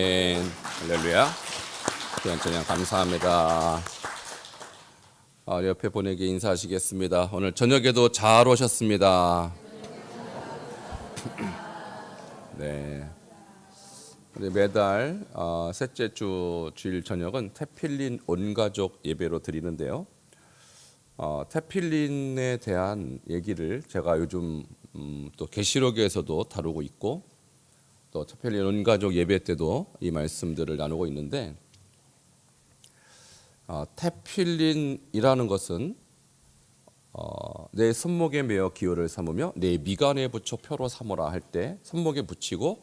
할렐루야. 귀한 찬양 감사합니다. 옆에 분에게 인사하시겠습니다. 오늘 저녁에도 잘 오셨습니다. 네. 우리 매달 셋째 주 주일 저녁은 테필린 온가족 예배로 드리는데요. 테필린에 대한 얘기를 제가 요즘 또 계시록에서도 다루고 있고 또 테필린 온가족 예배 때도 이 말씀들을 나누고 있는데 테필린이라는 것은 내 손목에 매어 기호를 삼으며 내 미간에 붙여 표로 삼으라 할 때 손목에 붙이고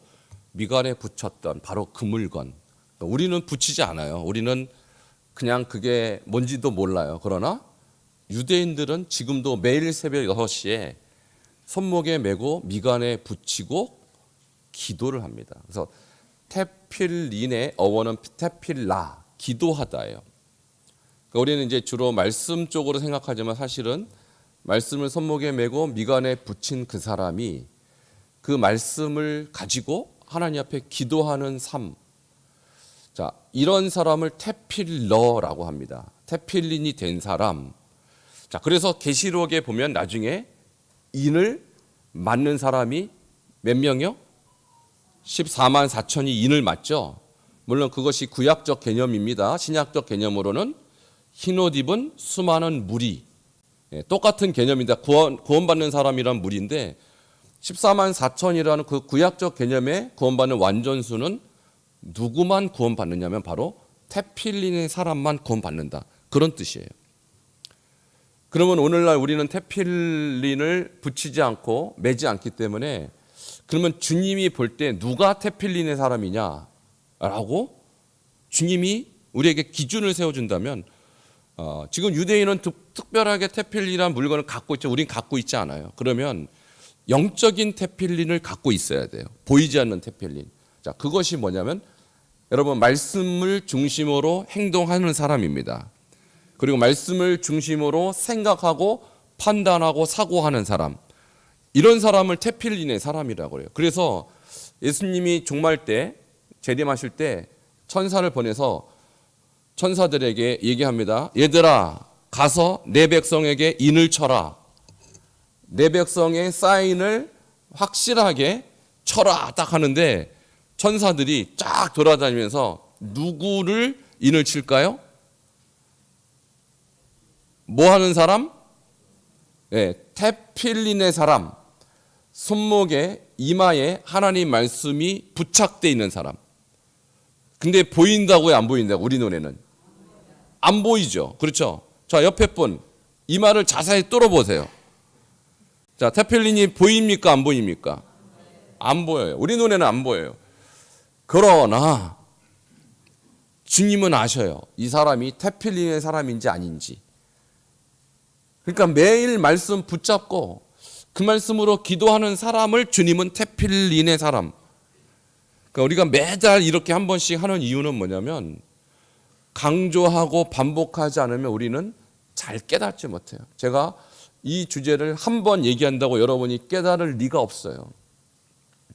미간에 붙였던 바로 그 물건. 우리는 붙이지 않아요. 우리는 그냥 그게 뭔지도 몰라요. 그러나 유대인들은 지금도 매일 새벽 6시에 손목에 메고 미간에 붙이고 기도를 합니다. 그래서 테필린의 어원은 테필라, 기도하다예요. 그러니까 우리는 이제 주로 말씀 쪽으로 생각하지만 사실은 말씀을 손목에 메고 미간에 붙인 그 사람이 그 말씀을 가지고 하나님 앞에 기도하는 삶. 자, 이런 사람을 테필러라고 합니다. 테필린이 된 사람. 자, 그래서 계시록에 보면 나중에 인을 맞는 사람이 몇 명이요? 14만 4천이 인을 맞죠. 물론 그것이 구약적 개념입니다. 신약적 개념으로는 흰옷 입은 수많은 무리, 똑같은 개념입니다. 구원받는 사람이란 무리인데 14만 4천이라는 그 구약적 개념에 구원받는 완전수는 누구만 구원받느냐면 바로 테필린의 사람만 구원받는다. 그런 뜻이에요. 그러면 오늘날 우리는 테필린을 붙이지 않고 매지 않기 때문에 그러면 주님이 볼 때 누가 테필린의 사람이냐라고 주님이 우리에게 기준을 세워준다면 지금 유대인은 특별하게 테필린이라는 물건을 갖고 있죠. 우린 갖고 있지 않아요. 그러면 영적인 테필린을 갖고 있어야 돼요. 보이지 않는 테필린. 자, 그것이 뭐냐면 여러분 말씀을 중심으로 행동하는 사람입니다. 그리고 말씀을 중심으로 생각하고 판단하고 사고하는 사람. 이런 사람을 테필린의 사람이라고 해요. 그래서 예수님이 종말 때 재림하실 때 천사를 보내서 천사들에게 얘기합니다. 얘들아 가서 내 백성에게 인을 쳐라. 내 백성의 사인을 확실하게 쳐라 딱 하는데 천사들이 쫙 돌아다니면서 누구를 인을 칠까요? 뭐 하는 사람? 네, 테필린의 사람. 손목에 이마에 하나님 말씀이 부착되어 있는 사람. 근데 보인다고요? 안 보인다고? 우리 눈에는 안 보이죠. 그렇죠? 자, 옆에 분 이마를 자세히 뚫어보세요. 자, 테필린이 보입니까? 안 보입니까? 안 보여요. 우리 눈에는 안 보여요. 그러나 주님은 아셔요. 이 사람이 테필린의 사람인지 아닌지. 그러니까 매일 말씀 붙잡고 그 말씀으로 기도하는 사람을 주님은 테필린의 사람. 그러니까 우리가 매달 이렇게 한 번씩 하는 이유는 뭐냐면 강조하고 반복하지 않으면 우리는 잘 깨닫지 못해요. 제가 이 주제를 한 번 얘기한다고 여러분이 깨달을 리가 없어요.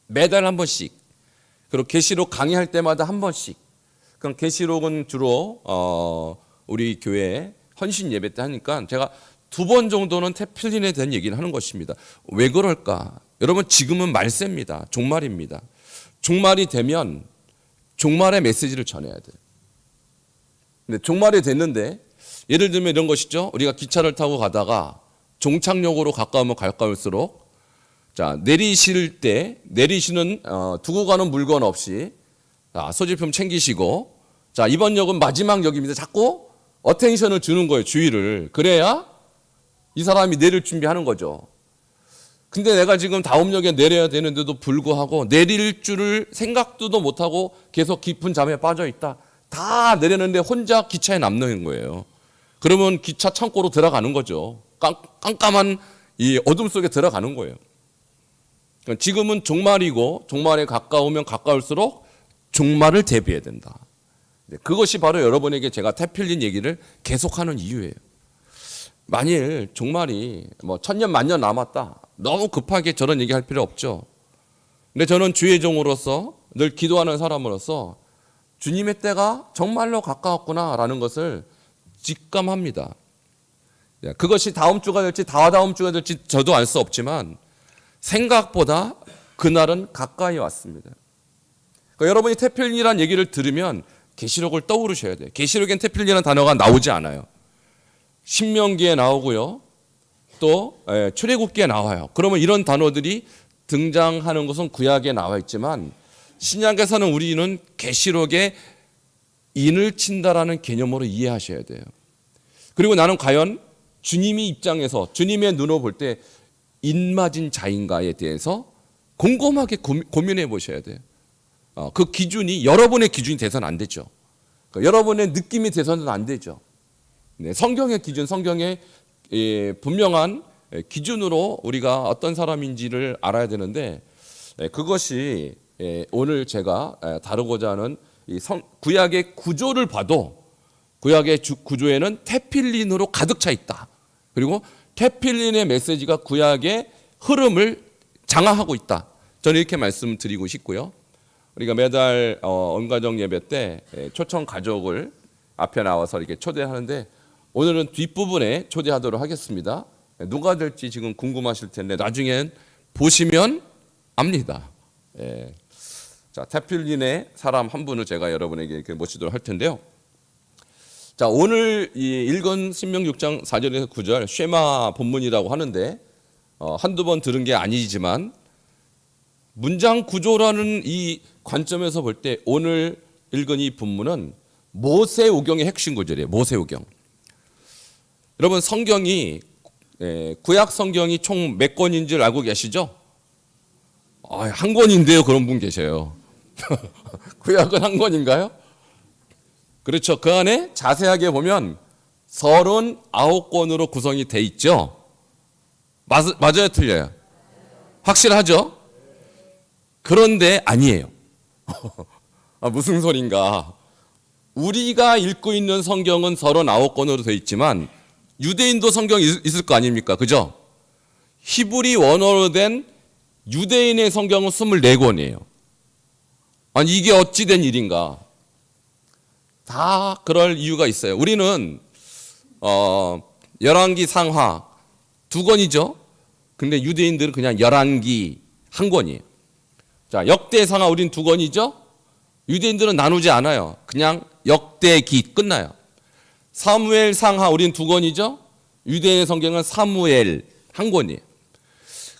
매달 한 번씩. 그리고 계시록 강의할 때마다 한 번씩. 그럼 계시록은 주로 우리 교회 헌신 예배 때 하니까 제가 2번 정도는 테필린에 대한 얘기를 하는 것입니다. 왜 그럴까? 여러분 지금은 말세입니다. 종말입니다. 종말이 되면 종말의 메시지를 전해야 돼요. 근데 종말이 됐는데 예를 들면 이런 것이죠. 우리가 기차를 타고 가다가 종착역으로 가까우면 가까울수록 자 내리실 때 내리시는 두고 가는 물건 없이 소지품 챙기시고 자 이번 역은 마지막 역입니다. 자꾸 어텐션을 주는 거예요. 주의를. 그래야 이 사람이 내릴 준비하는 거죠. 근데 내가 지금 다음 역에 내려야 되는데도 불구하고 내릴 줄을 생각도 못하고 계속 깊은 잠에 빠져 있다. 다 내렸는데 혼자 기차에 남는 거예요. 그러면 기차 창고로 들어가는 거죠. 깜깜한 이 어둠 속에 들어가는 거예요. 그러니까 지금은 종말이고 종말에 가까우면 가까울수록 종말을 대비해야 된다. 그것이 바로 여러분에게 제가 테필린 얘기를 계속하는 이유예요. 만일 종말이 뭐 1000년 만년 남았다. 너무 급하게 저런 얘기할 필요 없죠. 근데 저는 주의 종으로서 늘 기도하는 사람으로서 주님의 때가 정말로 가까웠구나라는 것을 직감합니다. 그것이 다음 주가 될지 다다음 주가 될지 저도 알 수 없지만 생각보다 그날은 가까이 왔습니다. 그러니까 여러분이 태필리라는 얘기를 들으면 계시록을 떠오르셔야 돼요. 계시록엔 태필리라는 단어가 나오지 않아요. 신명기에 나오고요. 또 출애굽기에 나와요. 그러면 이런 단어들이 등장하는 것은 구약에 나와 있지만 신약에서는 우리는 계시록에 인을 친다라는 개념으로 이해하셔야 돼요. 그리고 나는 과연 주님이 입장에서 주님의 눈으로 볼 때 인맞은 자인가에 대해서 곰곰하게 고민해 보셔야 돼요. 그 기준이 여러분의 기준이 돼서는 안 되죠. 그러니까 여러분의 느낌이 돼서는 안 되죠. 네, 성경의 기준, 성경의 분명한 기준으로 우리가 어떤 사람인지를 알아야 되는데 그것이 오늘 제가 다루고자 하는 구약의 구조를 봐도 구약의 구조에는 테필린으로 가득 차 있다. 그리고 테필린의 메시지가 구약의 흐름을 장악하고 있다. 저는 이렇게 말씀드리고 싶고요. 우리가 매달 언가정 예배 때 초청 가족을 앞에 나와서 이렇게 초대하는데 오늘은 뒷부분에 초대하도록 하겠습니다. 누가 될지 지금 궁금하실 텐데 나중엔 보시면 압니다. 자, 테필린의 사람 한 분을 제가 여러분에게 이렇게 모시도록 할 텐데요. 자, 오늘 읽은 신명 6장 4절에서 9절 쉐마 본문이라고 하는데 한두 번 들은 게 아니지만 문장 구조라는 이 관점에서 볼 때 오늘 읽은 이 본문은 모세오경의 핵심 구절이에요. 모세오경. 여러분 성경이 구약 성경이 총 몇 권인 줄 알고 계시죠? 한 권인데요. 그런 분 계셔요. 구약은 한 권인가요? 그렇죠. 그 안에 자세하게 보면 39권으로 구성이 돼 있죠. 맞아요, 틀려요? 확실하죠? 그런데 아니에요. 무슨 소린가? 우리가 읽고 있는 성경은 39권으로 돼 있지만 유대인도 성경이 있을 거 아닙니까? 그죠? 히브리 원어로 된 유대인의 성경은 24권이에요. 아니 이게 어찌 된 일인가? 다 그럴 이유가 있어요. 우리는 열왕기 상하 2권이죠. 근데 유대인들은 그냥 열왕기 1권이에요. 자, 역대 상하 우린 2권이죠. 유대인들은 나누지 않아요. 그냥 역대기 끝나요. 사무엘 상하 우린 2권이죠. 유대인의 성경은 사무엘 1권이에요.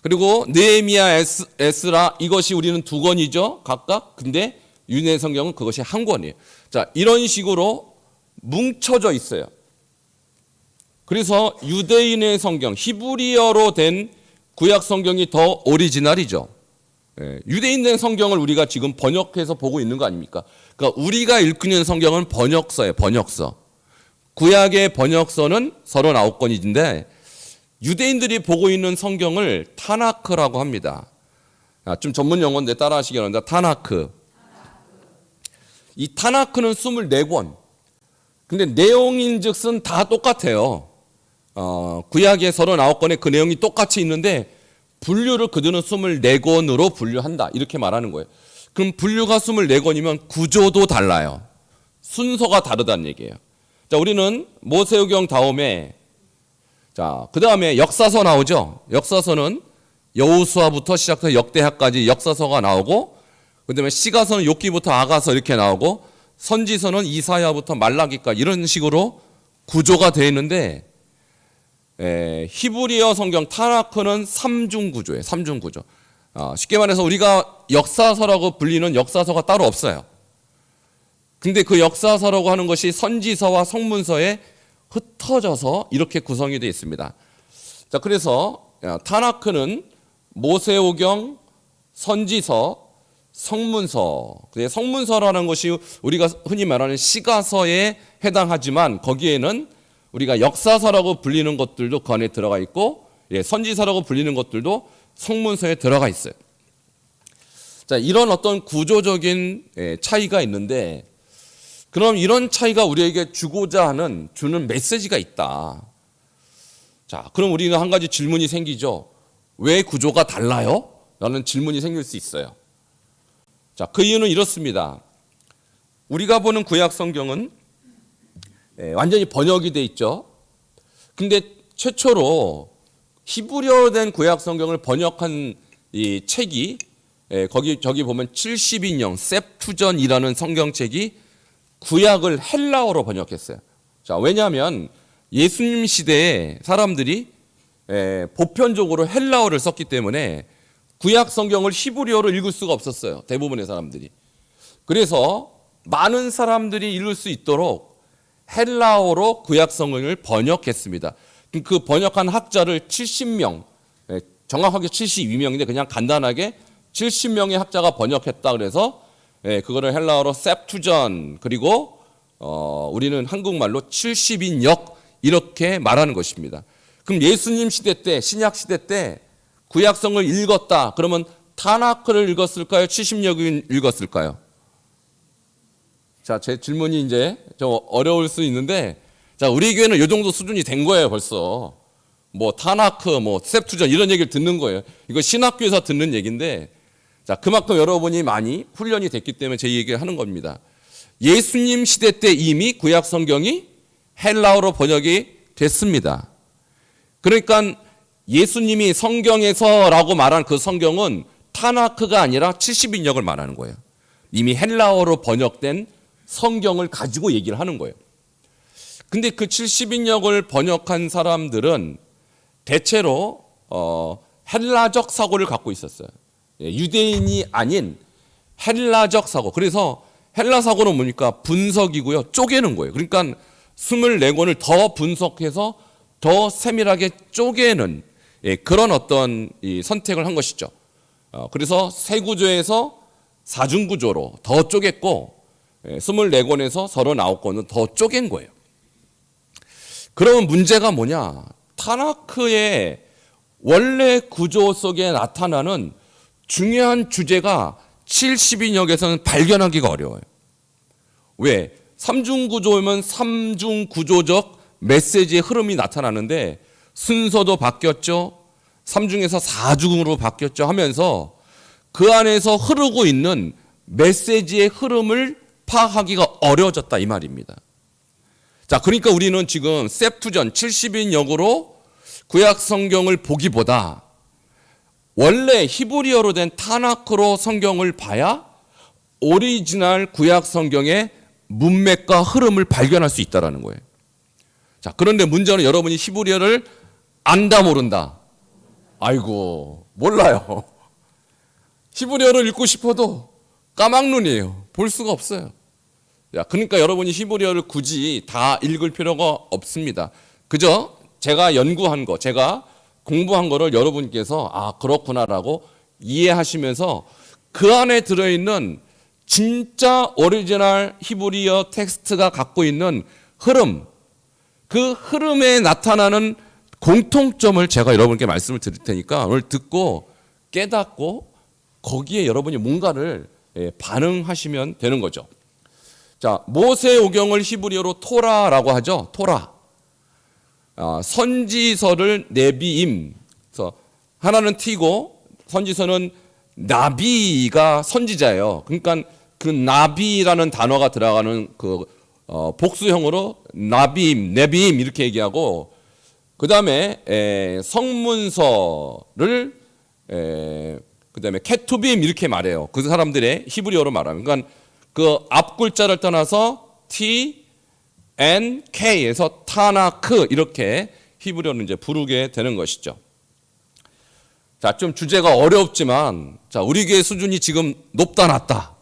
그리고 느헤미야 에스라 이것이 우리는 2권이죠. 각각. 근데 유대인의 성경은 그것이 1권이에요. 자, 이런 식으로 뭉쳐져 있어요. 그래서 유대인의 성경, 히브리어로 된 구약 성경이 더 오리지널이죠. 유대인의 성경을 우리가 지금 번역해서 보고 있는 거 아닙니까? 그러니까 우리가 읽고 있는 성경은 번역서예요. 번역서. 구약의 번역서는 39권인데 유대인들이 보고 있는 성경을 타나크라고 합니다. 좀 전문 용어인데 따라하시기 바랍니다. 타나크. 이 타나크는 24권. 근데 내용인즉슨 다 똑같아요. 구약의 39권의 그 내용이 똑같이 있는데 분류를 그들은 24권으로 분류한다. 이렇게 말하는 거예요. 그럼 분류가 24권이면 구조도 달라요. 순서가 다르다는 얘기예요. 자, 우리는 모세오경 다음에 자, 그다음에 역사서 나오죠. 역사서는 여호수아부터 시작해서 역대하까지 역사서가 나오고 그다음에 시가서는 욥기부터 아가서 이렇게 나오고 선지서는 이사야부터 말라기까지 이런 식으로 구조가 되어 있는데 히브리어 성경 타나크는 3중 구조예요. 3중 구조. 쉽게 말해서 우리가 역사서라고 불리는 역사서가 따로 없어요. 근데 그 역사서라고 하는 것이 선지서와 성문서에 흩어져서 이렇게 구성이 되어 있습니다. 자, 그래서 타나크는 모세오경, 선지서, 성문서. 성문서라는 것이 우리가 흔히 말하는 시가서에 해당하지만 거기에는 우리가 역사서라고 불리는 것들도 그 안에 들어가 있고 선지서라고 불리는 것들도 성문서에 들어가 있어요. 자, 이런 어떤 구조적인 차이가 있는데 그럼 이런 차이가 우리에게 주는 메시지가 있다. 자, 그럼 우리가 한 가지 질문이 생기죠. 왜 구조가 달라요? 라는 질문이 생길 수 있어요. 자, 그 이유는 이렇습니다. 우리가 보는 구약 성경은 완전히 번역이 돼 있죠. 근데 최초로 히브리어로 된 구약 성경을 번역한 이 책이 저기 보면 70인형 셉투전이라는 성경책이 구약을 헬라어로 번역했어요. 자, 왜냐하면 예수님 시대에 사람들이 보편적으로 헬라어를 썼기 때문에 구약 성경을 히브리어로 읽을 수가 없었어요. 대부분의 사람들이. 그래서 많은 사람들이 읽을 수 있도록 헬라어로 구약 성경을 번역했습니다. 그 번역한 학자를 70명, 정확하게 72명인데 그냥 간단하게 70명의 학자가 번역했다 그래서 그거를 헬라어로 셉투전, 그리고 우리는 한국말로 70인역 이렇게 말하는 것입니다. 그럼 예수님 시대 때, 신약 시대 때 구약성을 읽었다 그러면 타나크를 읽었을까요? 70역을 읽었을까요? 자, 제 질문이 이제 좀 어려울 수 있는데, 자, 우리 교회는 이 정도 수준이 된 거예요, 벌써. 뭐 타나크, 뭐 셉투전 이런 얘기를 듣는 거예요. 이거 신학교에서 듣는 얘기인데, 자, 그만큼 여러분이 많이 훈련이 됐기 때문에 제 얘기를 하는 겁니다. 예수님 시대 때 이미 구약 성경이 헬라어로 번역이 됐습니다. 그러니까 예수님이 성경에서라고 말한 그 성경은 타나크가 아니라 70인역을 말하는 거예요. 이미 헬라어로 번역된 성경을 가지고 얘기를 하는 거예요. 근데 그 70인역을 번역한 사람들은 대체로 헬라적 사고를 갖고 있었어요. 유대인이 아닌 헬라적 사고. 그래서 헬라 사고는 뭡니까? 분석이고요. 쪼개는 거예요. 그러니까 24권을 더 분석해서 더 세밀하게 쪼개는 그런 어떤 선택을 한 것이죠. 그래서 세 구조에서 사중 구조로 더 쪼갰고 24권에서 39권은 더 쪼갠 거예요. 그러면 문제가 뭐냐? 타나크의 원래 구조 속에 나타나는 중요한 주제가 70인역에서는 발견하기가 어려워요. 왜? 삼중구조면 삼중구조적 메시지의 흐름이 나타나는데 순서도 바뀌었죠. 3중에서 4중으로 바뀌었죠 하면서 그 안에서 흐르고 있는 메시지의 흐름을 파악하기가 어려워졌다 이 말입니다. 자, 그러니까 우리는 지금 셉투전 70인역으로 구약 성경을 보기보다 원래 히브리어로 된 타나크로 성경을 봐야 오리지널 구약 성경의 문맥과 흐름을 발견할 수 있다는 거예요. 자, 그런데 문제는 여러분이 히브리어를 안다 모른다. 아이고, 몰라요. 히브리어를 읽고 싶어도 까막눈이에요. 볼 수가 없어요. 야, 그러니까 여러분이 히브리어를 굳이 다 읽을 필요가 없습니다. 그저 제가 연구한 거, 제가 공부한 거를 여러분께서 아, 그렇구나라고 이해하시면서 그 안에 들어있는 진짜 오리지널 히브리어 텍스트가 갖고 있는 흐름, 그 흐름에 나타나는 공통점을 제가 여러분께 말씀을 드릴 테니까 오늘 듣고 깨닫고 거기에 여러분이 뭔가를 반응하시면 되는 거죠. 자, 모세오경을 히브리어로 토라라고 하죠. 토라. 선지서를 네비임. 그래서 하나는 T고 선지서는 나비가 선지자예요. 그러니까 그 나비라는 단어가 들어가는 그 복수형으로 나비임, 네비임 이렇게 얘기하고 그 다음에 성문서를 그 다음에 케투빔 이렇게 말해요. 그 사람들의 히브리어로 말하면 그러니까 그 앞 글자를 떠나서 T, N, K에서 타나크 이렇게 히브리어는 이제 부르게 되는 것이죠. 자, 좀 주제가 어렵지만 자, 우리 교회 수준이 지금 높다 낮다.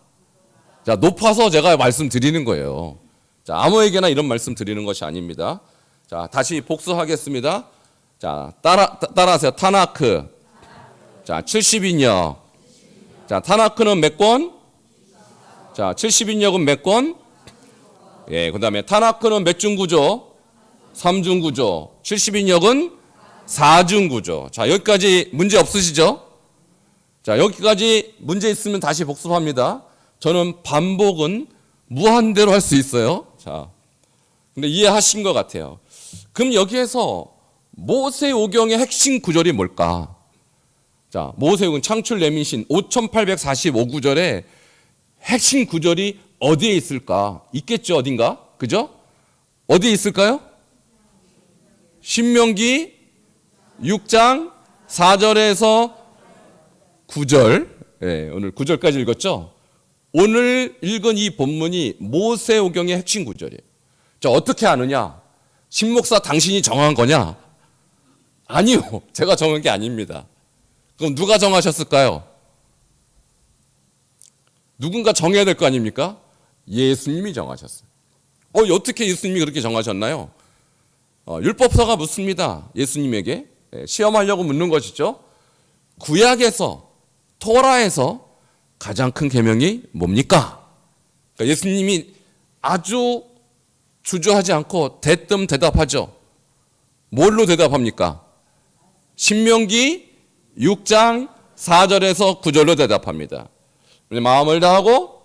자, 높아서 제가 말씀드리는 거예요. 자, 아무에게나 이런 말씀 드리는 것이 아닙니다. 자, 다시 복수하겠습니다. 자, 따라하세요. 타나크. 자, 70인역. 자, 타나크는 몇 권? 자, 70인역은 몇 권? 예, 그 다음에 타나크는 몇 중 구조? 3중 구조. 70인역은 4중 구조. 자, 여기까지 문제 없으시죠? 자, 여기까지 문제 있으면 다시 복습합니다. 저는 반복은 무한대로 할 수 있어요. 자, 근데 이해하신 것 같아요. 그럼 여기에서 모세오경의 핵심 구절이 뭘까? 자, 모세오경 창출 레민신 5845구절에 핵심 구절이 어디에 있을까? 있겠죠, 어딘가? 그죠? 어디에 있을까요? 신명기 6장 4절에서 9절. 예, 오늘 9절까지 읽었죠? 오늘 읽은 이 본문이 모세오경의 핵심 구절이에요. 자, 어떻게 아느냐? 신목사 당신이 정한 거냐? 아니요. 제가 정한 게 아닙니다. 그럼 누가 정하셨을까요? 누군가 정해야 될 거 아닙니까? 예수님이 정하셨어요. 어떻게 예수님이 그렇게 정하셨나요? 율법서가 묻습니다. 예수님에게. 시험하려고 묻는 것이죠. 구약에서, 토라에서 가장 큰 계명이 뭡니까? 그러니까 예수님이 아주 주저하지 않고 대뜸 대답하죠. 뭘로 대답합니까? 신명기 6장 4절에서 9절로 대답합니다. 마음을 다하고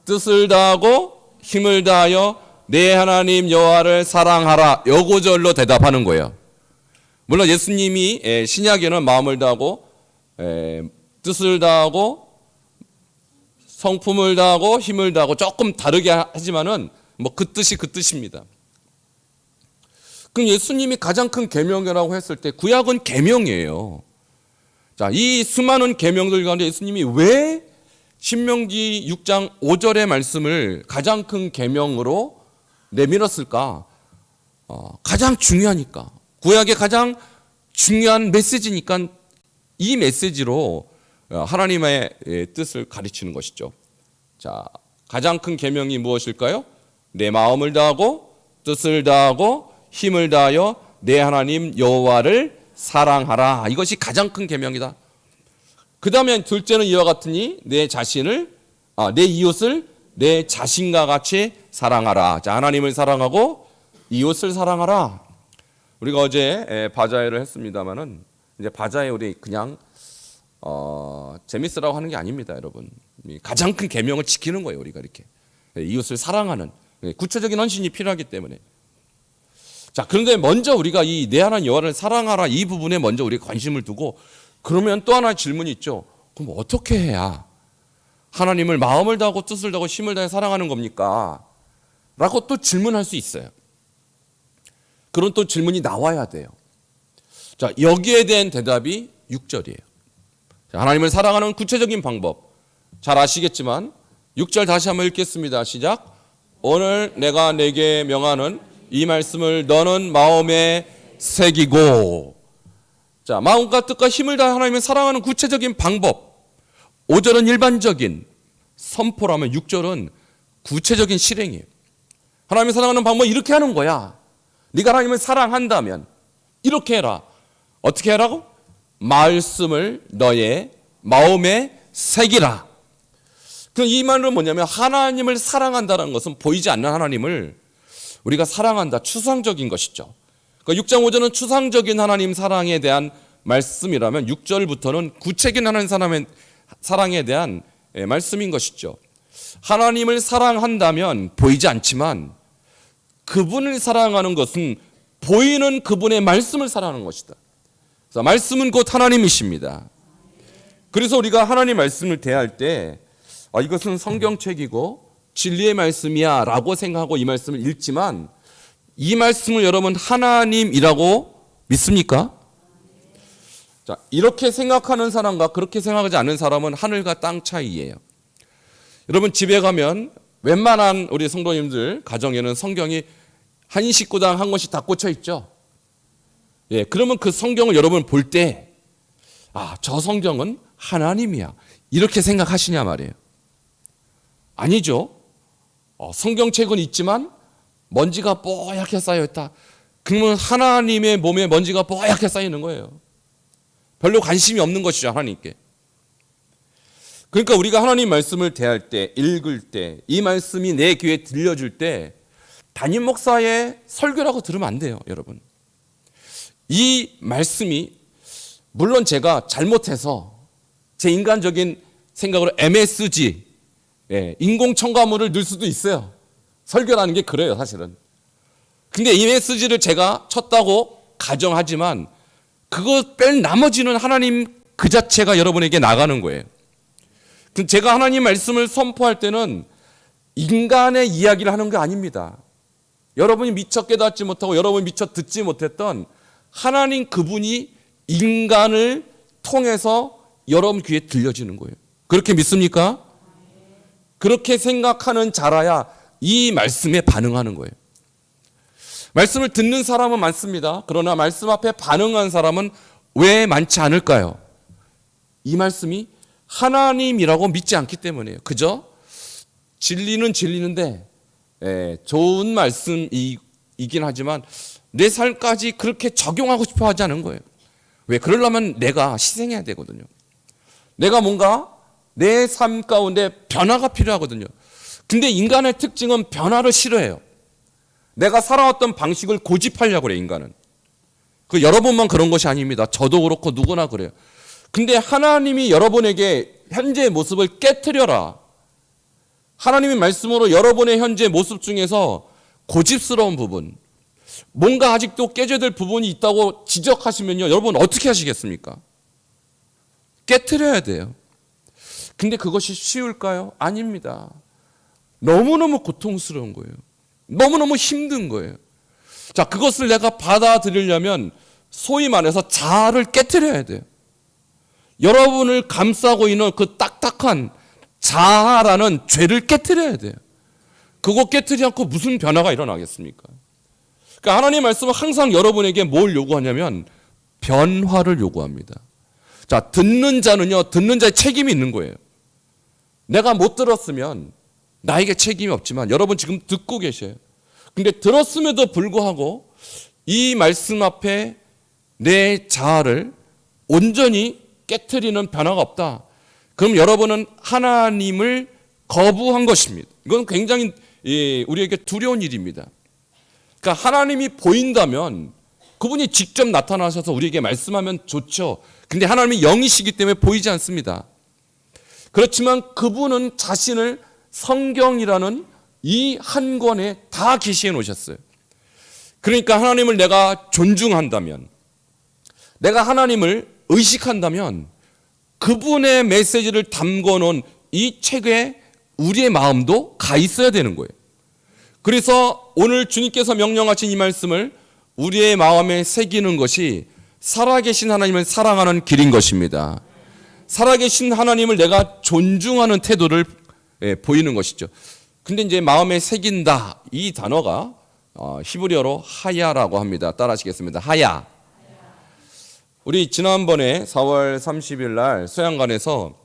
뜻을 다하고 힘을 다하여 내 하나님 여호와를 사랑하라. 요 구절로 대답하는 거예요. 물론 예수님이 신약에는 마음을 다하고 뜻을 다하고 성품을 다하고 힘을 다하고 조금 다르게 하지만은 뭐 그 뜻이 그 뜻입니다. 그럼 예수님이 가장 큰 계명이라고 했을 때 구약은 계명이에요. 자, 이 수많은 계명들 가운데 예수님이 왜 신명기 6장 5절의 말씀을 가장 큰 계명으로 내밀었을까? 가장 중요하니까. 구약의 가장 중요한 메시지니까 이 메시지로 하나님의 뜻을 가르치는 것이죠. 자, 가장 큰 계명이 무엇일까요? 내 마음을 다하고 뜻을 다하고 힘을 다하여 내 하나님 여호와를 사랑하라. 이것이 가장 큰 계명이다. 그 다음에 둘째는 이와 같으니 내 이웃을 내 자신과 같이 사랑하라. 자, 하나님을 사랑하고 이웃을 사랑하라. 우리가 어제 바자회를 했습니다만은 이제 바자회 우리 그냥 재밌으라고 하는 게 아닙니다, 여러분. 가장 큰 계명을 지키는 거예요, 우리가 이렇게 이웃을 사랑하는 구체적인 헌신이 필요하기 때문에. 자, 그런데 먼저 우리가 이 내 하나님 여호와를 사랑하라 이 부분에 먼저 우리가 관심을 두고 그러면 또 하나의 질문이 있죠. 그럼 어떻게 해야 하나님을 마음을 다하고 뜻을 다하고 힘을 다해 사랑하는 겁니까? 라고 또 질문할 수 있어요. 그런 또 질문이 나와야 돼요. 자, 여기에 대한 대답이 6절이에요. 자, 하나님을 사랑하는 구체적인 방법 잘 아시겠지만 6절 다시 한번 읽겠습니다. 시작. 오늘 내가 내게 명하는 이 말씀을 너는 마음에 새기고. 자, 마음과 뜻과 힘을 다해 하나님을 사랑하는 구체적인 방법. 5절은 일반적인 선포라면 6절은 구체적인 실행이에요. 하나님을 사랑하는 방법 이렇게 하는 거야. 네가 하나님을 사랑한다면 이렇게 해라. 어떻게 하라고? 말씀을 너의 마음에 새기라. 이 말은 뭐냐면 하나님을 사랑한다는 것은 보이지 않는 하나님을 우리가 사랑한다. 추상적인 것이죠. 그러니까 6장 5절은 추상적인 하나님 사랑에 대한 말씀이라면 6절부터는 구체적인 하나님 사랑에 대한 말씀인 것이죠. 하나님을 사랑한다면 보이지 않지만 그분을 사랑하는 것은 보이는 그분의 말씀을 사랑하는 것이다. 그래서 말씀은 곧 하나님이십니다. 그래서 우리가 하나님 말씀을 대할 때 이것은 성경책이고 진리의 말씀이야 라고 생각하고 이 말씀을 읽지만 이 말씀을 여러분 하나님이라고 믿습니까? 자, 이렇게 생각하는 사람과 그렇게 생각하지 않는 사람은 하늘과 땅 차이예요. 여러분 집에 가면 웬만한 우리 성도님들 가정에는 성경이 한 식구당 한 권씩 다 꽂혀 있죠. 예, 그러면 그 성경을 여러분 볼 때 저 성경은 하나님이야 이렇게 생각하시냐 말이에요. 아니죠. 성경책은 있지만 먼지가 뽀얗게 쌓여있다. 그러면 하나님의 몸에 먼지가 뽀얗게 쌓이는 거예요. 별로 관심이 없는 것이죠, 하나님께. 그러니까 우리가 하나님 말씀을 대할 때, 읽을 때, 이 말씀이 내 귀에 들려줄 때 담임 목사의 설교라고 들으면 안 돼요, 여러분. 이 말씀이 물론 제가 잘못해서 제 인간적인 생각으로 MSG, 인공첨가물을 넣을 수도 있어요. 설교라는 게 그래요, 사실은. 근데 MSG를 제가 쳤다고 가정하지만 그거 뺄 나머지는 하나님 그 자체가 여러분에게 나가는 거예요. 제가 하나님 말씀을 선포할 때는 인간의 이야기를 하는 게 아닙니다. 여러분이 미처 깨닫지 못하고 여러분이 미처 듣지 못했던 하나님 그분이 인간을 통해서 여러분 귀에 들려지는 거예요. 그렇게 믿습니까? 그렇게 생각하는 자라야 이 말씀에 반응하는 거예요. 말씀을 듣는 사람은 많습니다. 그러나 말씀 앞에 반응한 사람은 왜 많지 않을까요? 이 말씀이 하나님이라고 믿지 않기 때문이에요. 그죠? 진리는 진리는데 좋은 말씀이긴 하지만 내 삶까지 그렇게 적용하고 싶어 하지 않은 거예요. 왜? 그러려면 내가 희생해야 되거든요. 내가 뭔가 내 삶 가운데 변화가 필요하거든요. 근데 인간의 특징은 변화를 싫어해요. 내가 살아왔던 방식을 고집하려고 그래, 인간은. 그 여러분만 그런 것이 아닙니다. 저도 그렇고 누구나 그래요. 근데 하나님이 여러분에게 현재의 모습을 깨트려라. 하나님의 말씀으로 여러분의 현재 모습 중에서 고집스러운 부분, 뭔가 아직도 깨져야 될 부분이 있다고 지적하시면요, 여러분 어떻게 하시겠습니까? 깨트려야 돼요. 근데 그것이 쉬울까요? 아닙니다. 너무너무 고통스러운 거예요. 너무너무 힘든 거예요. 자, 그것을 내가 받아들이려면 소위 말해서 자아를 깨트려야 돼요. 여러분을 감싸고 있는 그 딱딱한 자아라는 죄를 깨트려야 돼요. 그거 깨트리지 않고 무슨 변화가 일어나겠습니까? 그러니까 하나님의 말씀은 항상 여러분에게 뭘 요구하냐면 변화를 요구합니다. 자, 듣는 자는요, 듣는 자의 책임이 있는 거예요. 내가 못 들었으면 나에게 책임이 없지만 여러분 지금 듣고 계셔요. 근데 들었음에도 불구하고 이 말씀 앞에 내 자아를 온전히 깨트리는 변화가 없다. 그럼 여러분은 하나님을 거부한 것입니다. 이건 굉장히 우리에게 두려운 일입니다. 그러니까 하나님이 보인다면 그분이 직접 나타나셔서 우리에게 말씀하면 좋죠. 근데 하나님이 영이시기 때문에 보이지 않습니다. 그렇지만 그분은 자신을 성경이라는 이 한 권에 다 계시해 놓으셨어요. 그러니까 하나님을 내가 존중한다면, 내가 하나님을 의식한다면 그분의 메시지를 담궈 놓은 이 책에 우리의 마음도 가 있어야 되는 거예요. 그래서 오늘 주님께서 명령하신 이 말씀을 우리의 마음에 새기는 것이 살아계신 하나님을 사랑하는 길인 것입니다. 살아계신 하나님을 내가 존중하는 태도를 보이는 것이죠. 근데 이제 마음에 새긴다, 이 단어가 히브리어로 하야라고 합니다. 따라하시겠습니다. 하야. 우리 지난번에 4월 30일 날 소양관에서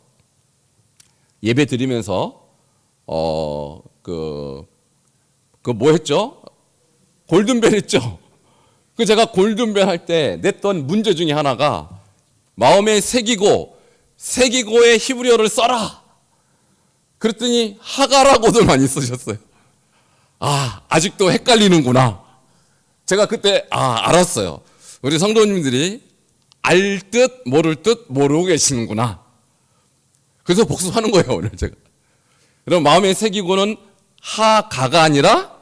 예배 드리면서 뭐 했죠? 골든벨 했죠? 그 제가 골든벨 할 때 냈던 문제 중에 하나가 마음에 새기고의 히브리어를 써라. 그랬더니 하가라고도 많이 쓰셨어요. 아직도 헷갈리는구나. 제가 그때 알았어요. 우리 성도님들이 알 듯 모를 듯 모르고 계시는구나. 그래서 복습하는 거예요, 오늘 제가. 그럼 마음에 새기고는 하가가 아니라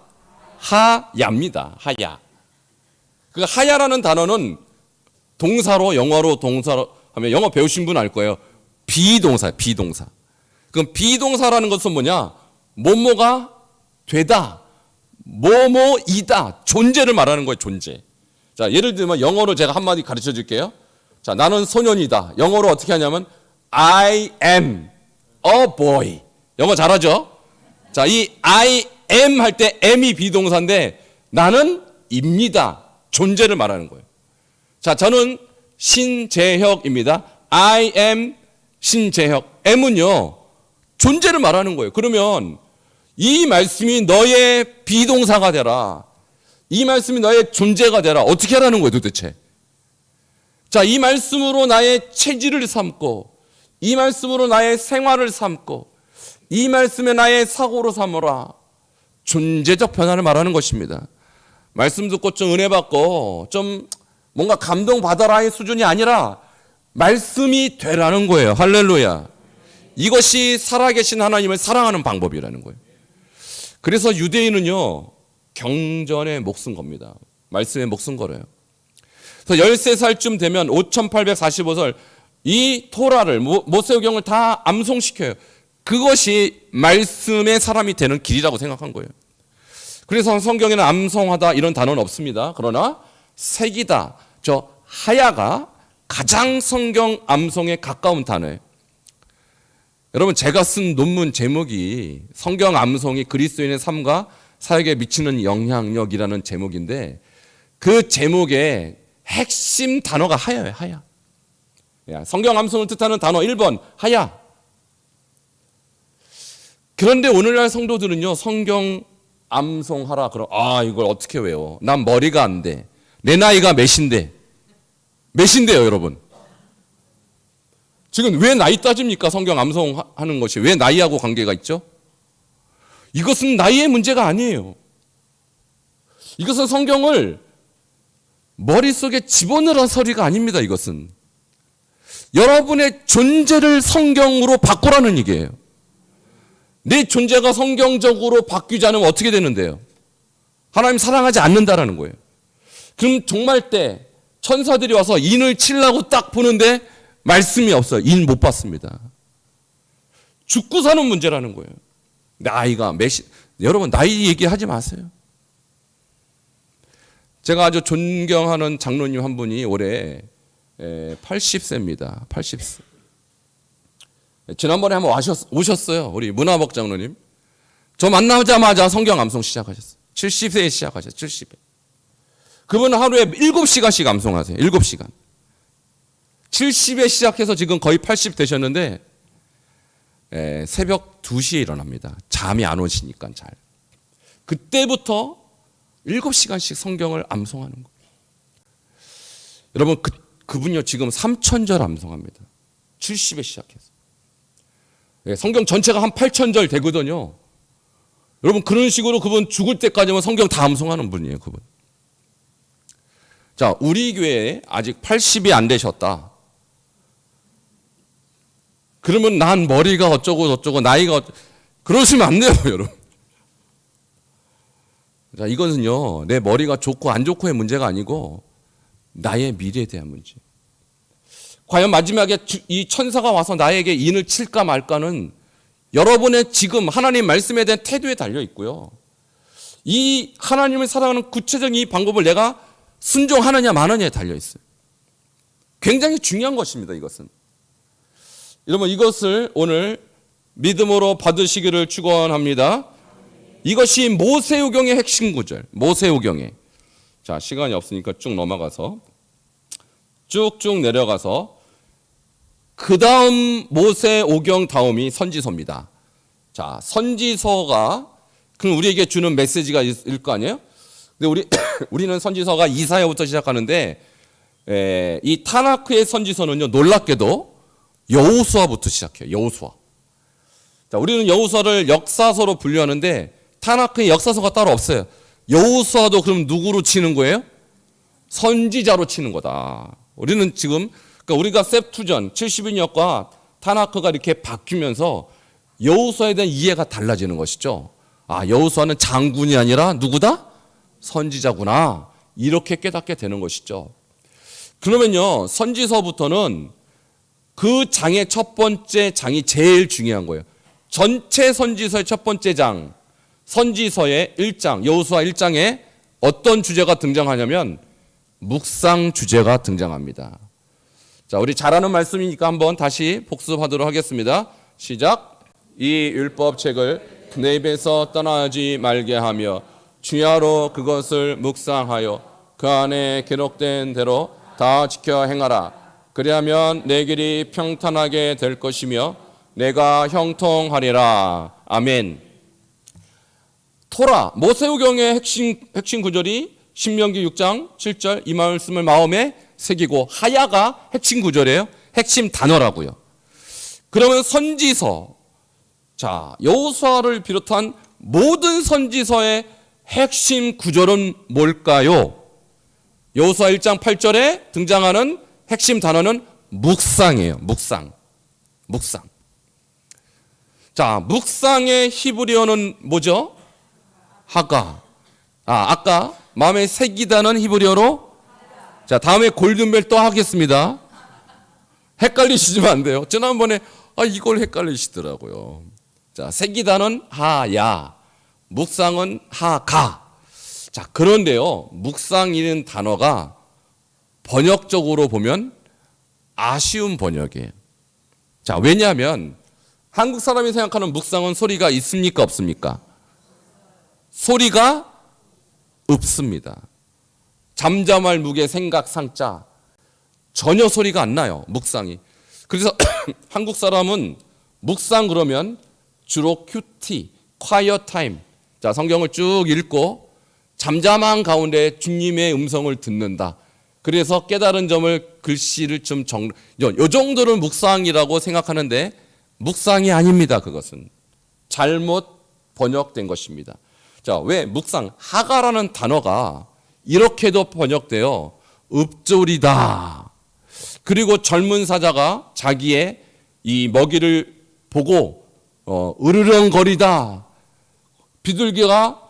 하야입니다. 하야. 그 하야라는 단어는 영어로 동사로 하면 영어 배우신 분 알 거예요. 비동사예요, 비동사. 그럼 비동사라는 것은 뭐냐? 뭐뭐가 되다, 뭐뭐이다, 존재를 말하는 거예요, 존재. 자, 예를 들면 영어로 제가 한마디 가르쳐 줄게요. 자, 나는 소년이다. 영어로 어떻게 하냐면 I am a boy. 영어 잘하죠? 자, 이 I am 할 때 am이 비동사인데 나는 입니다. 존재를 말하는 거예요. 자, 저는 신재혁입니다. I am 신재혁. am은요, 존재를 말하는 거예요. 그러면 이 말씀이 너의 비동사가 되라. 이 말씀이 너의 존재가 되라. 어떻게 하라는 거예요, 도대체? 자, 이 말씀으로 나의 체질을 삼고, 이 말씀으로 나의 생활을 삼고, 이 말씀에 나의 사고로 삼어라. 존재적 변화를 말하는 것입니다. 말씀 듣고 좀 은혜 받고 좀 뭔가 감동 받아라의 수준이 아니라 말씀이 되라는 거예요. 할렐루야. 이것이 살아계신 하나님을 사랑하는 방법이라는 거예요. 그래서 유대인은요, 경전에 목숨 겁니다. 말씀에 목숨 걸어요. 그래서 13살쯤 되면 5845설 이 토라를, 모세오경을 다 암송시켜요. 그것이 말씀의 사람이 되는 길이라고 생각한 거예요. 그래서 성경에는 암송하다 이런 단어는 없습니다. 그러나 색이다, 저 하야가 가장 성경 암송에 가까운 단어예요. 여러분, 제가 쓴 논문 제목이 성경 암송이 그리스도인의 삶과 사역에 미치는 영향력이라는 제목인데, 그 제목의 핵심 단어가 하야예요. 하야. 성경 암송을 뜻하는 단어 1번 하야. 그런데 오늘날 성도들은요, 성경 암송하라 그럼 이걸 어떻게 외워? 난 머리가 안 돼. 내 나이가 몇인데요, 여러분? 지금 왜 나이 따집니까? 성경 암송하는 것이 왜 나이하고 관계가 있죠? 이것은 나이의 문제가 아니에요. 이것은 성경을 머릿속에 집어넣으란 소리가 아닙니다. 이것은 여러분의 존재를 성경으로 바꾸라는 얘기예요. 내 존재가 성경적으로 바뀌지 않으면 어떻게 되는데요? 하나님 사랑하지 않는다라는 거예요. 그럼 종말 때 천사들이 와서 인을 치려고 딱 보는데 말씀이 없어요. 인 못 받습니다. 죽고 사는 문제라는 거예요. 나이가 여러분, 나이 얘기하지 마세요. 제가 아주 존경하는 장로님 한 분이 올해 80세입니다. 80세. 지난번에 한번 오셨어요. 우리 문화복 장로님. 저 만나자마자 성경 암송 시작하셨어요. 70세에 시작하셨어요. 70세. 그분은 하루에 7시간씩 암송하세요. 7시간. 70에 시작해서 지금 거의 80 되셨는데 새벽 2시에 일어납니다. 잠이 안 오시니까 잘. 그때부터 7시간씩 성경을 암송하는 거예요. 여러분, 그분요 지금 3,000절 암송합니다. 70에 시작해서. 성경 전체가 한 8,000절 되거든요. 여러분, 그런 식으로 그분 죽을 때까지만 성경 다 암송하는 분이에요, 그분. 자, 우리 교회에 아직 80이 안 되셨다. 그러면 난 머리가 어쩌고 저쩌고 나이가 그러시면 안 돼요, 여러분. 자, 이것은요, 내 머리가 좋고 안 좋고의 문제가 아니고 나의 미래에 대한 문제. 과연 마지막에 이 천사가 와서 나에게 인을 칠까 말까는 여러분의 지금 하나님 말씀에 대한 태도에 달려 있고요. 이 하나님을 사랑하는 구체적인 이 방법을 내가 순종하느냐 마느냐에 달려 있어요. 굉장히 중요한 것입니다, 이것은. 여러분, 이것을 오늘 믿음으로 받으시기를 축원합니다. 이것이 모세오경의 핵심 구절. 모세오경의. 자, 시간이 없으니까 쭉 넘어가서 쭉쭉 내려가서 그 다음 모세오경 다음이 선지서입니다. 자, 선지서가 그럼 우리에게 주는 메시지가 있을 거 아니에요? 근데 우리는 선지서가 이사야부터 시작하는데 이 타나크의 선지서는요, 놀랍게도 여호수아부터 시작해요. 여호수아. 자, 우리는 여호수아를 역사서로 분류하는데 타나크의 역사서가 따로 없어요. 여호수아도 그럼 누구로 치는 거예요? 선지자로 치는 거다. 우리는 지금 그러니까 우리가 셉투전 70인역과 타나크가 이렇게 바뀌면서 여호수아에 대한 이해가 달라지는 것이죠. 여호수아는 장군이 아니라 누구다? 선지자구나. 이렇게 깨닫게 되는 것이죠. 그러면요, 선지서부터는 그 장의 첫 번째 장이 제일 중요한 거예요. 전체 선지서의 첫 번째 장, 선지서의 1장, 여호수아 1장에 어떤 주제가 등장하냐면 묵상 주제가 등장합니다. 자, 우리 잘 아는 말씀이니까 한번 다시 복습하도록 하겠습니다. 시작. 이 율법책을 내 입에서 떠나지 말게 하며 주야로 그것을 묵상하여 그 안에 기록된 대로 다 지켜 행하라. 그리하면 내 길이 평탄하게 될 것이며 내가 형통하리라. 아멘. 토라, 모세오경의 핵심 구절이 신명기 6장 7절 이 말씀을 마음에 새기고 하야가 핵심 구절이에요. 핵심 단어라고요. 그러면 선지서, 자, 여호수아를 비롯한 모든 선지서의 핵심 구절은 뭘까요? 여호수아 1장 8절에 등장하는 핵심 단어는 묵상이에요. 묵상. 자, 묵상의 히브리어는 뭐죠? 하가. 아까 마음에 새기다는 히브리어로. 자, 다음에 골든벨 또 하겠습니다. 헷갈리시면 안 돼요. 지난번에 이걸 헷갈리시더라고요. 자, 세기단은 하야, 묵상은 하가. 자, 그런데요, 묵상이라는 단어가 번역적으로 보면 아쉬운 번역이에요. 자, 왜냐하면 한국 사람이 생각하는 묵상은 소리가 있습니까, 없습니까? 소리가 없습니다. 잠잠할 묵의 생각 상자, 전혀 소리가 안 나요, 묵상이. 그래서 한국 사람은 묵상 그러면 주로 큐티, quiet time. 자, 성경을 쭉 읽고 잠잠한 가운데 주님의 음성을 듣는다. 그래서 깨달은 점을 글씨를 좀 요 정도는 묵상이라고 생각하는데 묵상이 아닙니다. 그것은 잘못 번역된 것입니다. 자, 왜 묵상 하가라는 단어가 이렇게도 번역되어 읍조리다. 그리고 젊은 사자가 자기의 이 먹이를 보고 으르렁거리다. 비둘기가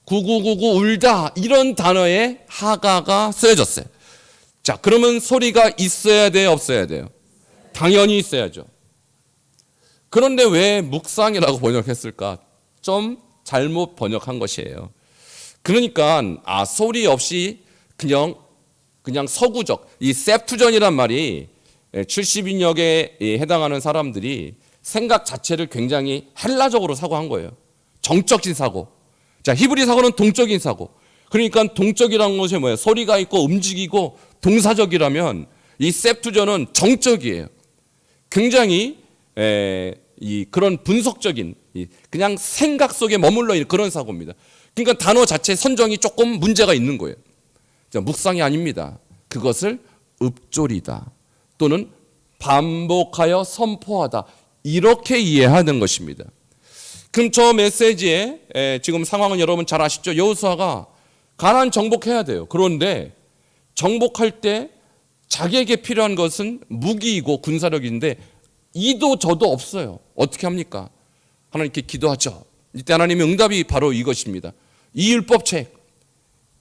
구구구구 울다. 이런 단어에 하가가 쓰여졌어요. 자, 그러면 소리가 있어야 돼요, 없어야 돼요? 당연히 있어야죠. 그런데 왜 묵상이라고 번역했을까? 좀 잘못 번역한 것이에요. 그러니까 소리 없이 그냥 서구적, 이 셉투전이란 말이 70인역에 해당하는 사람들이 생각 자체를 굉장히 헬라적으로 사고한 거예요. 정적인 사고. 자, 히브리 사고는 동적인 사고. 그러니까 동적이라는 것이 뭐예요? 소리가 있고 움직이고 동사적이라면 이 셉투전은 정적이에요. 굉장히 그런 분석적인 그냥 생각 속에 머물러 있는 그런 사고입니다. 그러니까 단어 자체 선정이 조금 문제가 있는 거예요. 자, 묵상이 아닙니다. 그것을 읍조리다 또는 반복하여 선포하다 이렇게 이해하는 것입니다. 그럼 저 메시지에 지금 상황은 여러분 잘 아시죠? 여호수아가 가나안 정복해야 돼요. 그런데 정복할 때 자기에게 필요한 것은 무기이고 군사력인데 이도 저도 없어요. 어떻게 합니까? 하나님께 기도하죠. 이때 하나님의 응답이 바로 이것입니다. 이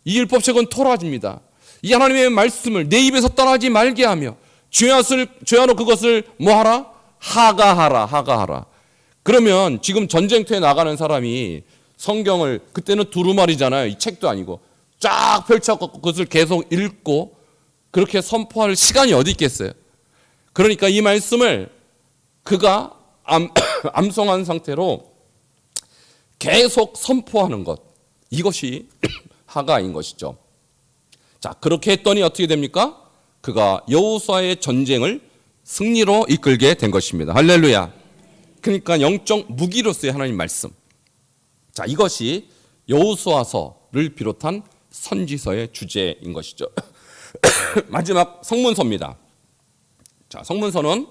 율법책은 토라입니다. 이 하나님의 말씀을 내 입에서 떠나지 말게 하며 죄하노 그것을 뭐하라? 하가하라. 그러면 지금 전쟁터에 나가는 사람이 성경을 그때는 두루마리잖아요. 이 책도 아니고 쫙 펼쳐갖고 그것을 계속 읽고 그렇게 선포할 시간이 어디 있겠어요. 그러니까 이 말씀을 그가 암송한 상태로 계속 선포하는 것, 이것이 하가인 것이죠. 자, 그렇게 했더니 어떻게 됩니까? 그가 여호수아의 전쟁을 승리로 이끌게 된 것입니다. 할렐루야. 그러니까 영적 무기로서의 하나님 말씀. 자, 이것이 여호수아서를 비롯한 선지서의 주제인 것이죠. 마지막 성문서입니다. 자, 성문서는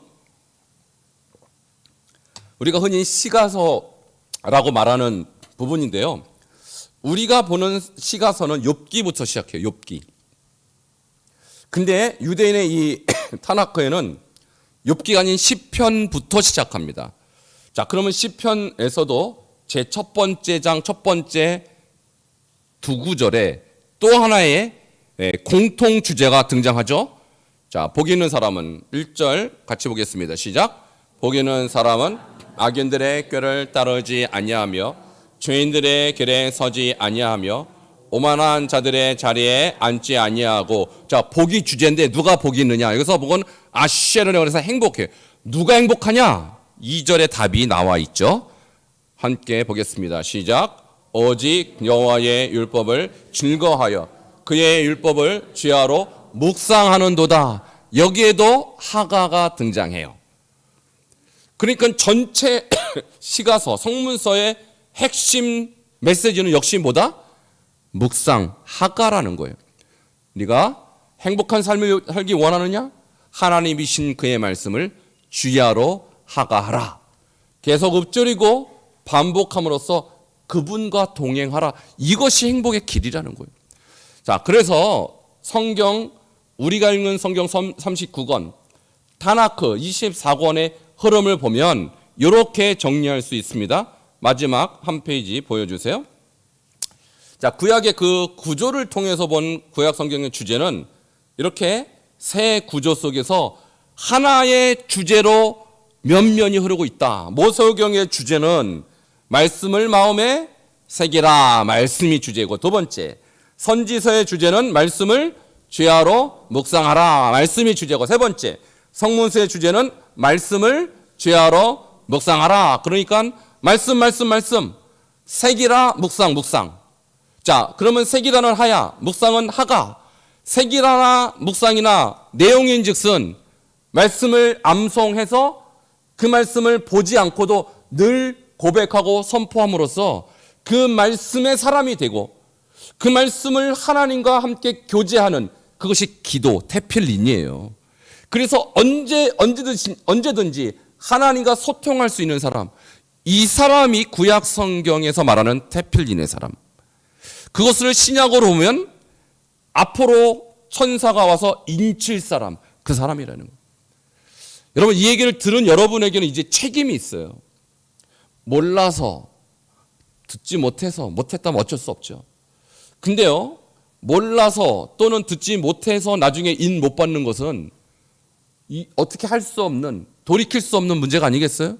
우리가 흔히 시가서라고 말하는 부분인데요. 우리가 보는 시가서는 욥기부터 시작해요. 욥기. 근데 유대인의 이 타나크에는 욥기가 아닌 시편부터 시작합니다. 자, 그러면 시편에서도 제 첫 번째 장 첫 번째 두 구절에 또 하나의 공통 주제가 등장하죠. 자, 복 있는 사람은 1절 같이 보겠습니다. 시작. 복 있는 사람은 악인들의 꾀를 따르지 아니하며 죄인들의 길에 서지 아니하며 오만한 자들의 자리에 앉지 아니하고. 자, 복이 주제인데 누가 복이 있느냐? 여기서 복은 아쉐르네. 그래서 행복해. 누가 행복하냐? 2절에 답이 나와 있죠. 함께 보겠습니다. 시작. 오직 여호와의 율법을 즐거워하여 그의 율법을 주야로 묵상하는도다. 여기에도 하가가 등장해요. 그러니까 전체 시가서 성문서의 핵심 메시지는 역시 뭐다? 묵상, 하가라는 거예요. 네가 행복한 삶을 살기 원하느냐? 하나님이신 그의 말씀을 주야로 하가하라. 계속 읊조리고 반복함으로써 그분과 동행하라. 이것이 행복의 길이라는 거예요. 자, 그래서 성경, 우리가 읽는 성경 39권, 타나크 24권의 흐름을 보면 이렇게 정리할 수 있습니다. 마지막 한 페이지 보여주세요. 자, 구약의 그 구조를 통해서 본 구약 성경의 주제는 이렇게 세 구조 속에서 하나의 주제로 면면이 흐르고 있다. 모세오경의 주제는 말씀을 마음에 새기라, 말씀이 주제고, 두 번째 선지서의 주제는 말씀을 죄하러 묵상하라, 말씀이 주제고, 세 번째 성문서의 주제는 말씀을 죄하러 묵상하라. 그러니까 말씀 새기라, 묵상. 자, 그러면 새기라는 하야, 묵상은 하가. 새기라나 묵상이나 내용인즉슨 말씀을 암송해서 그 말씀을 보지 않고도 늘 고백하고 선포함으로써 그 말씀의 사람이 되고 그 말씀을 하나님과 함께 교제하는 그것이 기도, 테필린이에요. 그래서 언제든지 하나님과 소통할 수 있는 사람, 이 사람이 구약 성경에서 말하는 테필린의 사람. 그것을 신약으로 보면 앞으로 천사가 와서 인칠 사람, 그 사람이라는 거예요. 여러분, 이 얘기를 들은 여러분에게는 이제 책임이 있어요. 몰라서, 듣지 못했다면 어쩔 수 없죠. 근데요, 몰라서 또는 듣지 못해서 나중에 인 못 받는 것은 어떻게 할 수 없는, 돌이킬 수 없는 문제가 아니겠어요?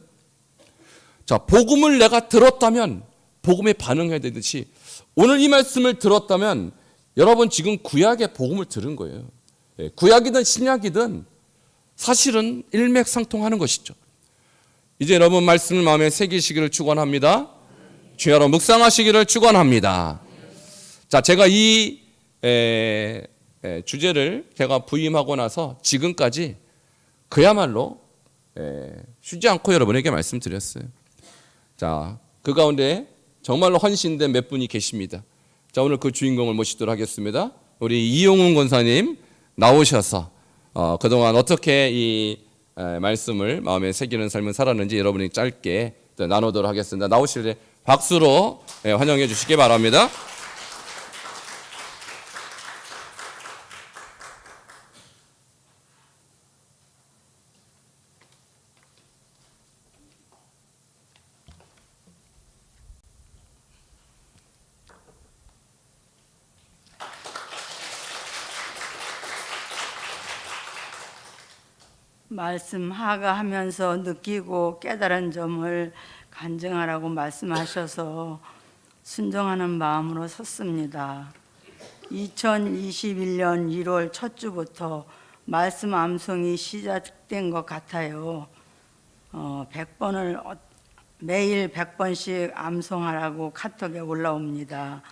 자, 복음을 내가 들었다면 복음에 반응해야 되듯이 오늘 이 말씀을 들었다면 여러분 지금 구약의 복음을 들은 거예요. 구약이든 신약이든 사실은 일맥상통하는 것이죠. 이제 여러분 말씀을 마음에 새기시기를 축원합니다. 죄하러 묵상하시기를 축원합니다. 자, 제가 이 주제를 제가 부임하고 나서 지금까지 그야말로 쉬지 않고 여러분에게 말씀드렸어요. 자, 그 가운데 정말로 헌신된 몇 분이 계십니다. 자, 오늘 그 주인공을 모시도록 하겠습니다. 우리 이용훈 권사님 나오셔서 그동안 어떻게 이 말씀을 마음에 새기는 삶을 살았는지 여러분이 짧게 나누도록 하겠습니다. 나오실 때 박수로 환영해 주시기 바랍니다. 말씀 하가하면서 느끼고 깨달은 점을 간증하라고 말씀하셔서 순종하는 마음으로 섰습니다. 2021년 1월 첫 주부터 말씀 암송이 시작된 것 같아요. 100번을 매일 100번씩 암송하라고 카톡에 올라옵니다.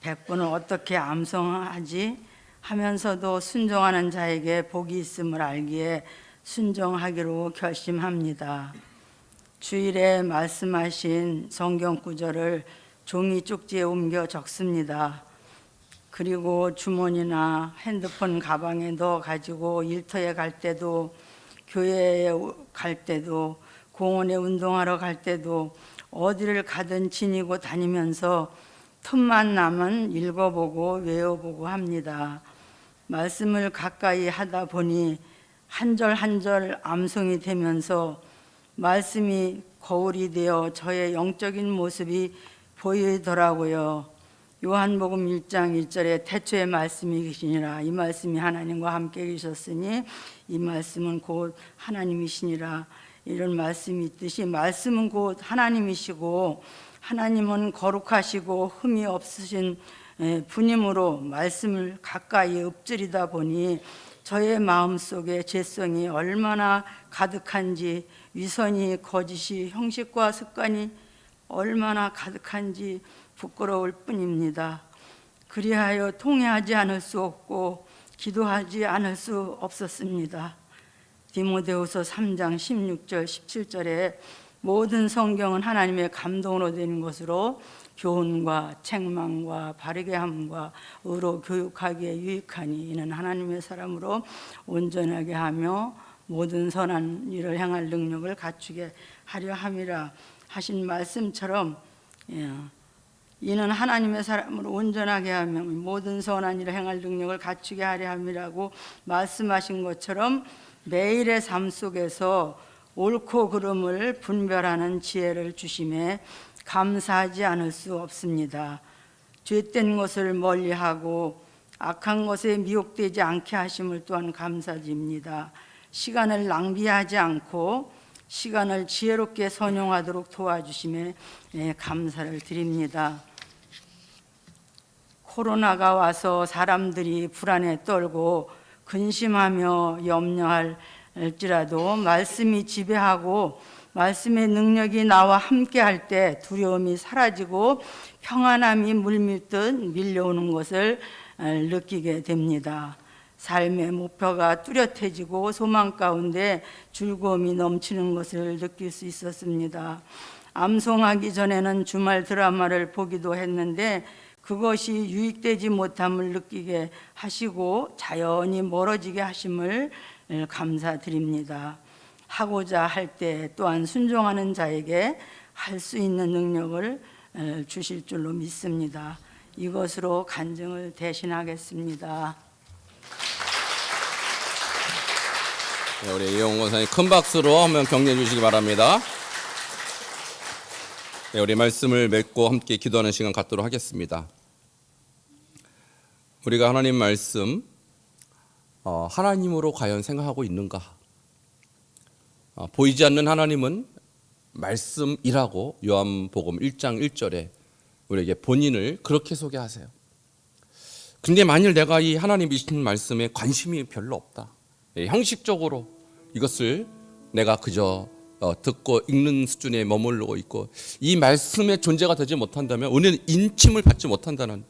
100번을 어떻게 암송하지 하면서도 순종하는 자에게 복이 있음을 알기에 순종하기로 결심합니다. 주일에 말씀하신 성경 구절을 종이 쪽지에 옮겨 적습니다. 그리고 주머니나 핸드폰 가방에 넣어 가지고 일터에 갈 때도, 교회에 갈 때도, 공원에 운동하러 갈 때도 어디를 가든 지니고 다니면서 틈만 나면 읽어보고 외워보고 합니다. 말씀을 가까이 하다 보니 한 절 한 절 암송이 되면서 말씀이 거울이 되어 저의 영적인 모습이 보이더라고요. 요한복음 1장 1절에 태초에 말씀이 계시니라, 이 말씀이 하나님과 함께 계셨으니 이 말씀은 곧 하나님이시니라, 이런 말씀이 있듯이 말씀은 곧 하나님이시고 하나님은 거룩하시고 흠이 없으신 분임으로 말씀을 가까이 읊조리다 보니 저의 마음속에 죄성이 얼마나 가득한지, 위선이, 거짓이, 형식과 습관이 얼마나 가득한지 부끄러울 뿐입니다. 그리하여 통회하지 않을 수 없고 기도하지 않을 수 없었습니다. 디모데후서 3장 16절 17절에 모든 성경은 하나님의 감동으로 되는 것으로 교훈과 책망과 바르게 함과 의로 교육하기에 유익하니 이는 하나님의 사람으로 온전하게 하며 모든 선한 일을 행할 능력을 갖추게 하려 함이라 하신 말씀처럼, 이는 하나님의 사람으로 온전하게 하며 모든 선한 일을 행할 능력을 갖추게 하려 함이라고 말씀하신 것처럼 매일의 삶 속에서 옳고 그름을 분별하는 지혜를 주심에 감사하지 않을 수 없습니다. 죄된 것을 멀리하고 악한 것에 미혹되지 않게 하심을 또한 감사드립니다. 시간을 낭비하지 않고 시간을 지혜롭게 선용하도록 도와주심에 감사를 드립니다. 코로나가 와서 사람들이 불안에 떨고 근심하며 염려할지라도 말씀이 지배하고 말씀의 능력이 나와 함께할 때 두려움이 사라지고 평안함이 물밀듯 밀려오는 것을 느끼게 됩니다. 삶의 목표가 뚜렷해지고 소망 가운데 즐거움이 넘치는 것을 느낄 수 있었습니다. 암송하기 전에는 주말 드라마를 보기도 했는데 그것이 유익되지 못함을 느끼게 하시고 자연히 멀어지게 하심을 감사드립니다. 하고자 할 때 또한 순종하는 자에게 할 수 있는 능력을 주실 줄로 믿습니다. 이것으로 간증을 대신하겠습니다. 네, 우리 이용 권사님 큰 박수로 한번 격려해 주시기 바랍니다. 네, 우리 말씀을 맺고 함께 기도하는 시간 갖도록 하겠습니다. 우리가 하나님 말씀 하나님으로 과연 생각하고 있는가? 보이지 않는 하나님은 말씀이라고 요한복음 1장 1절에 우리에게 본인을 그렇게 소개하세요. 근데 만일 내가 이 하나님이신 말씀에 관심이 별로 없다, 형식적으로 이것을 내가 그저 듣고 읽는 수준에 머무르고 있고 이 말씀의 존재가 되지 못한다면, 우리는 인침을 받지 못한다는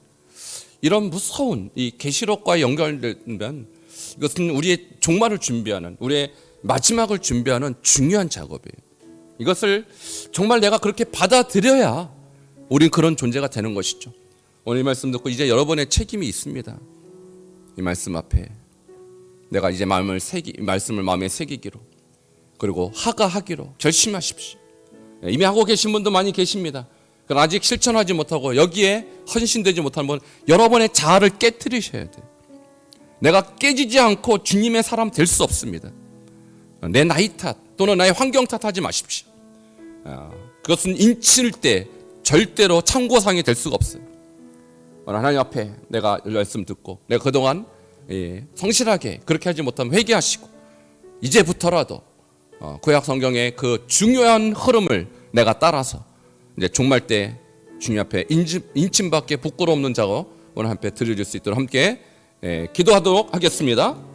이런 무서운 이 계시록과 연결되면 이것은 우리의 종말을 준비하는, 우리의 마지막을 준비하는 중요한 작업이에요. 이것을 정말 내가 그렇게 받아들여야 우린 그런 존재가 되는 것이죠. 오늘 이 말씀 듣고 이제 여러분의 책임이 있습니다. 이 말씀 앞에 내가 이제 말씀을 마음에 새기기로, 그리고 하기로 결심하십시오. 이미 하고 계신 분도 많이 계십니다. 그러나 아직 실천하지 못하고 여기에 헌신되지 못하는 분, 여러분의 자아를 깨트리셔야 돼요. 내가 깨지지 않고 주님의 사람 될 수 없습니다. 내 나이 탓 또는 나의 환경 탓하지 마십시오. 그것은 인칠 때 절대로 참고상이 될 수가 없어요. 하나님 앞에 내가 말씀 듣고 내가 그동안 성실하게 그렇게 하지 못하면 회개하시고 이제부터라도 구약 성경의 그 중요한 흐름을 내가 따라서 이제 종말 때 주님 앞에 인침받게 부끄러움없는 작업 오늘 함께 드려줄 수 있도록 함께 기도하도록 하겠습니다.